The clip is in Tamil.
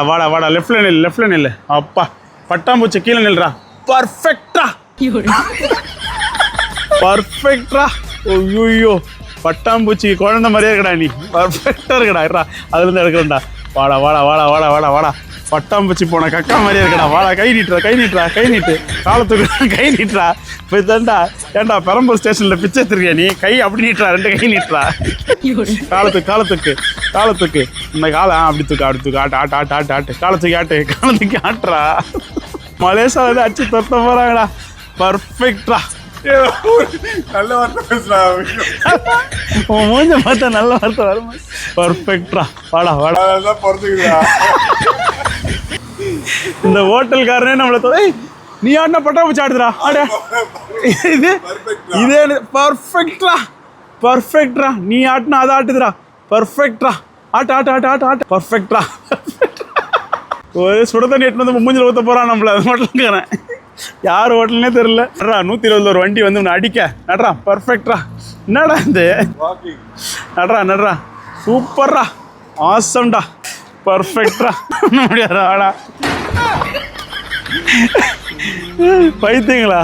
வாடா வாடா லெஃப்ட்ல நில்லு அப்பா பட்டாம்பூச்சி கீழே நில்றா பர்ஃபெக்டா பர்ஃபெக்டா ஐயோ பட்டாம்பூச்சி குழந்தை மாதிரியே இருக்கடா நீ பர்ஃபெக்டா இருக்கடா அதுலேருந்து எடுக்கிறேன்டா வாடா வாடா வாடா வாடா வாடா வாடா பட்டாம்பூச்சி போன கக்கா மாதிரியே இருக்கடா வாடா கை நீட்டு காலத்துக்கு கை நீட்டுறா இப்போ தான்டா ஏன்டா பெரம்பூர் ஸ்டேஷனில் பிச்சை எடுத்துருக்கியா நீ கை அப்படி நீட்டுறா 2 கை நீட்டுறா காலத்துக்கு இந்த காலை அப்படி தூக்கு ஆட்டு காலத்துக்கு ஆட்டுறா மலேசியாவில் அடிச்சு தொட்ட போகிறாங்கடா பர்ஃபெக்டா நல்ல வார்த்தை பேசுறா உன் மூஞ்ச பார்த்தா நல்ல வார்த்தை வரும் பர்ஃபெக்டா வாடா அதான் பிறந்துக்குதா இந்த ஹோட்டல்காரனே நம்மளை நீ ஆடினா பட்டாம்பூச்சி ஆடுதுடா இதே பர்ஃபெக்டா நீ ஆட்டினா அதை ஆட்டுதுடா பர்ஃபெக்டா ஆட்டு பர்ஃபெக்டா ஒரு சுட தண்ணி எட்டு வந்து மூஞ்சில் ஊற்ற போகிறான் நம்மள அது ஹோட்டலுக்காரன் யார் ஹோட்டல்னே தெரியல 120 ஒரு வண்டி வந்து உன்னை அடிக்க நட்ரா பர்ஃபெக்டா என்னடா இது நட்ரா சூப்பர்ரா ஆசம்டா பர்ஃபெக்டா முடியாதா ஆடா பைத்தியங்களா